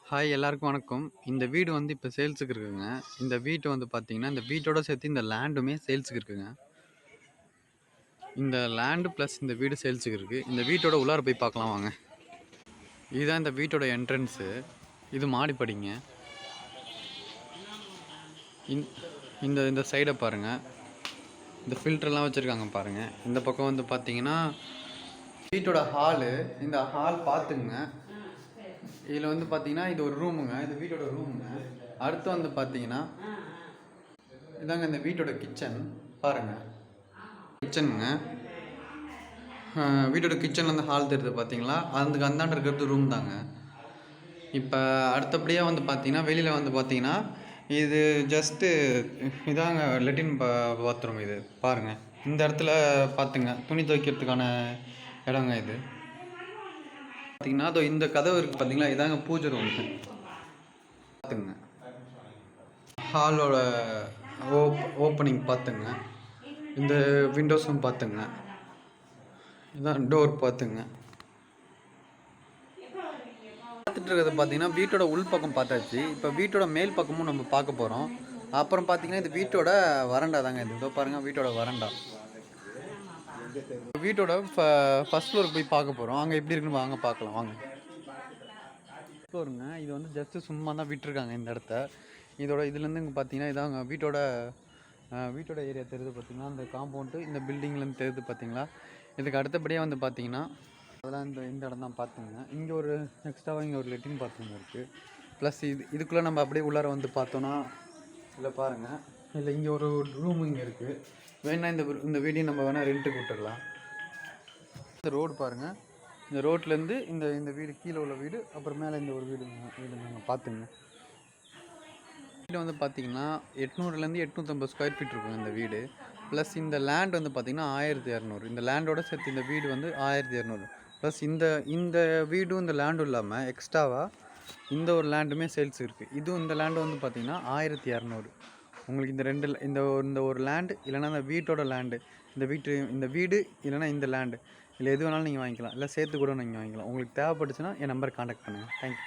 Hi எல்லாருக்கும் வணக்கம். இந்த வீடு வந்து இப்போ சேல்ஸுக்கு இருக்குங்க. இந்த வீட்டு வந்து பார்த்தீங்கன்னா, இந்த வீட்டோட சேர்த்து இந்த லேண்டுமே சேல்ஸுக்கு இருக்குங்க. இந்த லேண்டு ப்ளஸ் இந்த வீடு சேல்ஸுக்கு இருக்கு. இந்த வீட்டோட உள்ளார போய் பார்க்கலாம் வாங்க. இதுதான் இந்த வீட்டோட என்ட்ரன்ஸு. இது மாடிப்படிங்க. இந் இந்த இந்த சைடை பாருங்க. இந்த ஃபில்டர்லாம் வச்சுருக்காங்க பாருங்க. இந்த பக்கம் வந்து பார்த்தீங்கன்னா, வீட்டோட ஹாலு. இந்த ஹால் பார்த்துங்க. இதில் வந்து பார்த்தீங்கன்னா, இது ஒரு ரூமுங்க. இது வீட்டோட ரூமுங்க. அடுத்து வந்து பார்த்தீங்கன்னா, இதாங்க இந்த வீட்டோட கிச்சன் பாருங்க. கிச்சனுங்க. வீட்டோட கிச்சன்லேருந்து ஹால் தெரியுது பார்த்தீங்களா? அதுக்கு அந்தாண்ட இருக்கிறது ரூம் தாங்க. இப்போ அடுத்தபடியாக வந்து பார்த்தீங்கன்னா, வெளியில் வந்து பார்த்தீங்கன்னா, இது ஜஸ்ட்டு இதாங்க லெட்டின் பாத்ரூம் இது பாருங்கள். இந்த இடத்துல பார்த்துங்க துணி துவைக்கிறதுக்கான இடங்க இது பார்த்தீங்கன்னா. அதோ இந்த கதவு இருக்குது பார்த்தீங்களா? இதாங்க பூஜை ரூம் பார்த்துங்க. ஹாலோட ஓப்பனிங் பார்த்துங்க. இந்த விண்டோஸும் பார்த்துங்க. இதான் டோர் பார்த்துங்க. பார்த்துட்டு இருக்கிறது பார்த்தீங்கன்னா வீட்டோட உள் பக்கம் பார்த்தாச்சு. இப்போ வீட்டோட மேல் பக்கமும் நம்ம பார்க்க போகிறோம். அப்புறம் பார்த்தீங்கன்னா இது வீட்டோட வறண்டா தாங்க. இது இதோ பாருங்கள் வீட்டோட வறண்டா. வீட்டோட ஃபர்ஸ்ட் ஃப்ளோருக்கு போய் பார்க்க போகிறோம். அங்கே எப்படி இருக்குன்னு வாங்க பார்க்கலாம் வாங்க. ஃப்ளோருங்க. இது வந்து ஜஸ்ட்டு சும்மா தான் விட்டுருக்காங்க இந்த இடத்த. இதுலேருந்து இங்கே பார்த்தீங்கன்னா இதாங்க வீட்டோட ஏரியா தெரியுது பார்த்தீங்கன்னா. அந்த காம்பவுண்டு இந்த பில்டிங்லேருந்து தெரியுது பார்த்தீங்களா. இதுக்கு அடுத்தபடியாக வந்து பார்த்தீங்கன்னா அதெல்லாம் இந்த இடம் தான் பார்த்துங்க. இங்கே ஒரு எக்ஸ்ட்ராவாக இங்கே ஒரு லெட்டின் பாத்ரூம் இருக்குது. ப்ளஸ் இதுக்குள்ளே நம்ம அப்படியே உள்ளார வந்து பார்த்தோன்னா இல்லை பாருங்கள். இல்லை இங்கே ஒரு ரூம் இங்கே இருக்குது. வேணா இந்த வீடியோ நம்ம வேணால் ரெண்ட்டுக்கு விட்டுடலாம். இந்த ரோடு பாருங்கள். இந்த ரோட்லேருந்து இந்த வீடு கீழே உள்ள வீடு, அப்புறம் மேலே இந்த ஒரு வீடு நாங்கள் பார்த்துங்க. வீடு வந்து பார்த்தீங்கன்னா 800லேருந்து 850 ஸ்கொயர் ஃபீட் இருக்கும் இந்த வீடு. ப்ளஸ் இந்த லேண்ட் வந்து பார்த்திங்கன்னா 1200. இந்த லேண்டோட சேர்த்து இந்த வீடு வந்து 1200. ப்ளஸ் இந்த வீடும் இந்த லேண்டும் இல்லாமல் எக்ஸ்ட்ராவாக இந்த ஒரு லேண்டுமே சேல்ஸ் இருக்குது. இதுவும் இந்த லேண்டு வந்து பார்த்திங்கன்னா 1200. உங்களுக்கு இந்த ஒரு லேண்டு இல்லைனா இந்த வீட்டோட லேண்டு, இந்த வீடு இல்லைனா இந்த லேண்டு இல்லை எது வேணாலும் நீங்கள் வாங்கிக்கலாம். இல்லை சேர்த்து கூட நீங்கள் வாங்கிக்கலாம். உங்களுக்கு தேவைப்பட்டுச்சுன்னா என் நம்பர் கான்டாக்ட் பண்ணுங்கள். தேங்க்யூ.